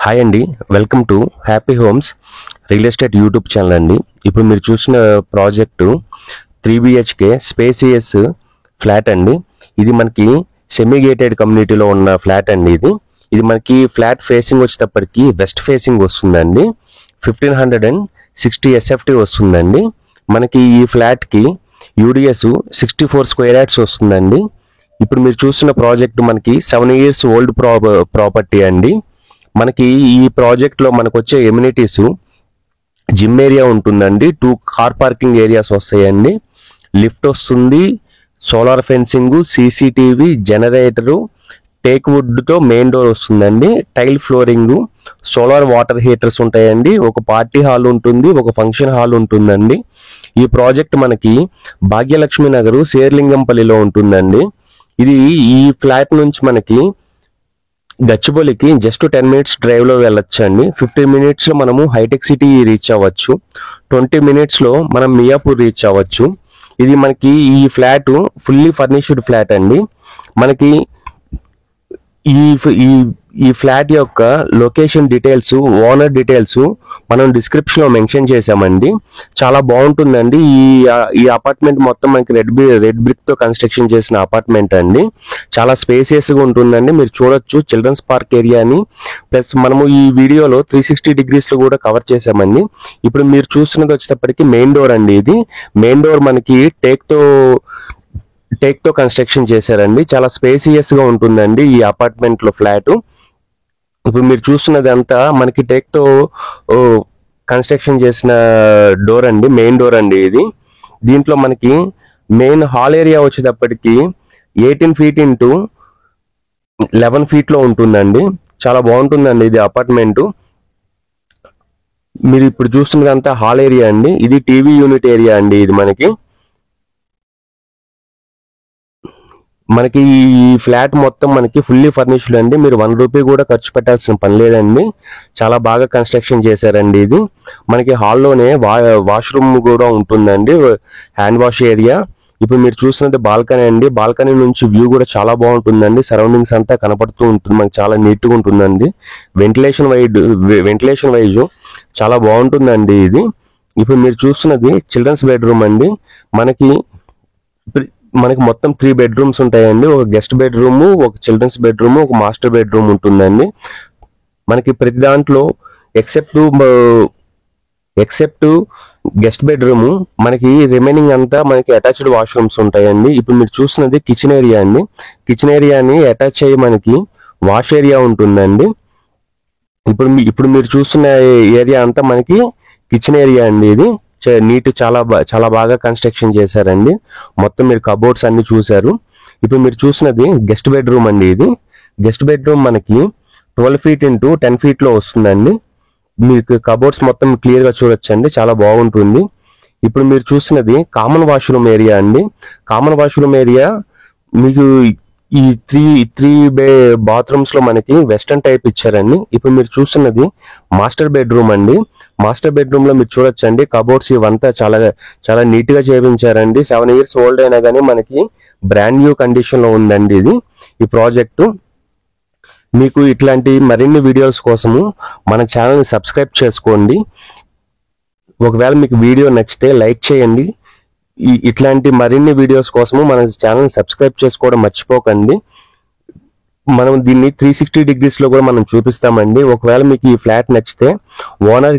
Hi అండి, welcome to happy homes real estate YouTube channel అండి. ఇప్పుడు మీరు చూసిన ప్రాజెక్టు 3BHK స్పేసియస్ ఫ్లాట్ అండి. ఇది మనకి సెమీ గేటెడ్ కమ్యూనిటీలో ఉన్న ఫ్లాట్ అండి. ఇది మనకి ఫ్లాట్ ఫేసింగ్ వచ్చేటప్పటికి వెస్ట్ ఫేసింగ్ వస్తుందండి. 1560 SFT వస్తుందండి. మనకి ఈ ఫ్లాట్కి యూడిఎస్ 64 స్క్వేర్ యార్డ్స్ వస్తుందండి. ఇప్పుడు మీరు చూస్తున్న ప్రాజెక్ట్ మనకి 7 years ఓల్డ్ ప్రాపర్టీ అండి. మనకి ఈ ప్రాజెక్ట్లో మనకు వచ్చే ఎమ్యూనిటీస్ జిమ్ ఏరియా ఉంటుందండి, 2 కార్ పార్కింగ్ ఏరియాస్ వస్తాయండి, లిఫ్ట్ వస్తుంది, solar fencing, CCTV, generator, teak వుడ్తో మెయిన్ డోర్ వస్తుందండి, tile flooring, solar water heaters ఉంటాయండి, ఒక పార్టీ హాల్ ఉంటుంది, ఒక ఫంక్షన్ హాల్ ఉంటుందండి. ఈ ప్రాజెక్ట్ మనకి భాగ్యలక్ష్మి నగరు శేర్లింగంపల్లిలో ఉంటుందండి. ఇది ఈ ఫ్లాట్ నుంచి మనకి గచ్చిబౌలికి జస్ట్ 10 minutes డ్రైవ్లో వెళ్ళొచ్చండి. 15 minutesలో మనము హైటెక్ సిటీ రీచ్ అవ్వచ్చు. 20 minutesలో మనం మియాపూర్ రీచ్ అవ్వచ్చు. ఇది మనకి ఈ ఫ్లాట్ ఫుల్లీ ఫర్నిష్డ్ ఫ్లాట్ అండి. మనకి ఈ ఫ్లాట్ యొక్క లొకేషన్ డీటెయిల్స్, ఓనర్ డీటెయిల్స్ మనం డిస్క్రిప్షన్లో మెన్షన్ చేసామండి. చాలా బాగుంటుందండి. ఈ అపార్ట్మెంట్ మొత్తం మనకి రెడ్ బ్రిక్తో కన్స్ట్రక్షన్ చేసిన అపార్ట్మెంట్ అండి. చాలా స్పేసియస్గా ఉంటుందండి. మీరు చూడొచ్చు చిల్డ్రన్స్ పార్క్ ఏరియాని. ప్లస్ మనము ఈ వీడియోలో 360 degreesలో కూడా కవర్ చేసామండి. ఇప్పుడు మీరు చూస్తున్నది వచ్చేటప్పటికి మెయిన్ డోర్ అండి. ఇది మెయిన్ డోర్ మనకి టేక్తో కన్స్ట్రక్షన్ చేశారండి. చాలా స్పేసియస్గా ఉంటుందండి ఈ అపార్ట్మెంట్లో ఫ్లాట్. ఇప్పుడు మీరు చూస్తున్నది అంతా మనకి టేక్తో కన్స్ట్రక్షన్ చేసిన డోర్ అండి, మెయిన్ డోర్ అండి ఇది. దీంట్లో మనకి మెయిన్ హాల్ ఏరియా వచ్చేటప్పటికి 18 feet into 11 feetలో ఉంటుందండి. చాలా బాగుంటుందండి ఇది అపార్ట్మెంట్. మీరు ఇప్పుడు చూస్తున్నది అంతా హాల్ ఏరియా అండి. ఇది టీవీ యూనిట్ ఏరియా అండి. ఇది మనకి ఈ ఫ్లాట్ మొత్తం మనకి ఫుల్లీ ఫర్నిష్డ్ అండి. మీరు 1 rupee కూడా ఖర్చు పెట్టాల్సిన పని లేదండి. చాలా బాగా కన్స్ట్రక్షన్ చేశారండి. ఇది మనకి హాల్లోనే వాష్రూమ్ కూడా ఉంటుందండి, హ్యాండ్ వాష్ ఏరియా. ఇప్పుడు మీరు చూస్తున్నది బాల్కనీ అండి. బాల్కనీ నుంచి వ్యూ కూడా చాలా బాగుంటుందండి. సరౌండింగ్స్ అంతా కనపడుతూ ఉంటుంది, మనకి చాలా నీట్గా ఉంటుందండి. వెంటిలేషన్ వైజ్ చాలా బాగుంటుందండి ఇది. ఇప్పుడు మీరు చూస్తున్నది చిల్డ్రన్స్ బెడ్రూమ్ అండి. మనకి మొత్తం 3 bedrooms ఉంటాయండి. ఒక గెస్ట్ బెడ్రూమ్, ఒక చిల్డ్రన్స్ బెడ్రూమ్, ఒక మాస్టర్ బెడ్రూమ్ ఉంటుందండి. మనకి ప్రతి దాంట్లో ఎక్సెప్ట్ గెస్ట్ బెడ్రూమ్ మనకి రిమైనింగ్ అంతా మనకి అటాచ్డ్ వాష్రూమ్స్ ఉంటాయండి. ఇప్పుడు మీరు చూస్తున్నది కిచెన్ ఏరియా అండి. కిచెన్ ఏరియాని అటాచ్ అయ్యి మనకి వాష్ ఏరియా ఉంటుందండి. ఇప్పుడు మీరు చూస్తున్న ఏరియా అంతా మనకి కిచెన్ ఏరియా అండి. ఇది నీట్ చాలా బాగా కన్స్ట్రక్షన్ చేశారండి. మొత్తం మీరు కబోర్డ్స్ అన్ని చూశారు. ఇప్పుడు మీరు చూసినది గెస్ట్ బెడ్రూమ్ అండి. ఇది గెస్ట్ బెడ్రూమ్ మనకి 12 feet into 10 feetలో వస్తుందండి. మీకు కబోర్డ్స్ మొత్తం క్లియర్గా చూడొచ్చండి, చాలా బాగుంటుంది. ఇప్పుడు మీరు చూసినది కామన్ వాష్రూమ్ ఏరియా అండి. కామన్ వాష్రూమ్ ఏరియా మీకు ఈ త్రీ బాత్రూమ్స్లో మనకి వెస్టర్న్ టైప్ ఇచ్చారండి. ఇప్పుడు మీరు చూస్తున్నది మాస్టర్ బెడ్రూమ్ అండి. మాస్టర్ బెడ్రూమ్లో మీరు చూడొచ్చండి, కబోర్డ్స్ ఇవంతా చాలా నీట్గా చేయించారండి. 7 years ఓల్డ్ అయినా కానీ మనకి బ్రాండ్ న్యూ కండిషన్లో ఉందండి ఈ ప్రాజెక్టు. మీకు ఇట్లాంటి మరిన్ని వీడియోస్ కోసము మన ఛానల్ని సబ్స్క్రైబ్ చేసుకోండి. ఒకవేళ మీకు వీడియో నచ్చితే లైక్ చేయండి. ఇట్లాంటి మరిన్ని వీడియోస్ కోసము మన ఛానల్ని సబ్స్క్రైబ్ చేసుకోవడం మర్చిపోకండి. మనం దీన్ని 360 degreesలో కూడా మనం చూపిస్తామండి. ఒకవేళ మీకు ఈ ఫ్లాట్ నచ్చితే owner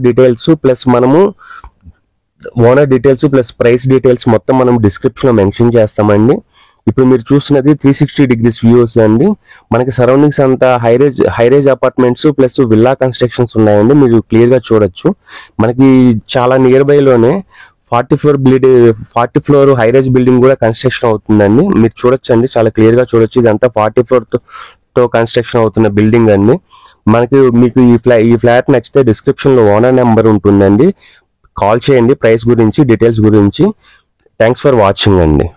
details plus price details మొత్తం మనం డిస్క్రిప్షన్లో మెన్షన్ చేస్తామండి. ఇప్పుడు మీరు చూస్తున్నది 360 degrees వ్యూస్ అండి. మనకి సరౌండింగ్స్ అంతా హైరేజ్ అపార్ట్మెంట్స్ ప్లస్ విల్లా కన్స్ట్రక్షన్స్ ఉన్నాయండి. మీరు క్లియర్గా చూడొచ్చు. మనకి చాలా నియర్ బైలోనే 40 floor హైరేజ్ బిల్డింగ్ కూడా కన్స్ట్రక్షన్ అవుతుందండి. మీరు చూడొచ్చండి, చాలా క్లియర్గా చూడొచ్చు. ఇదంతా 40 floor తో కన్స్ట్రక్షన్ అవుతున్న బిల్డింగ్ అండి. మీకు ఈ ఫ్లాట్ నచ్చితే డిస్క్రిప్షన్లో ఓనర్ నెంబర్ ఉంటుందండి, కాల్ చేయండి ప్రైస్ గురించి, డీటెయిల్స్ గురించి. థ్యాంక్స్ ఫర్ వాచింగ్ అండి.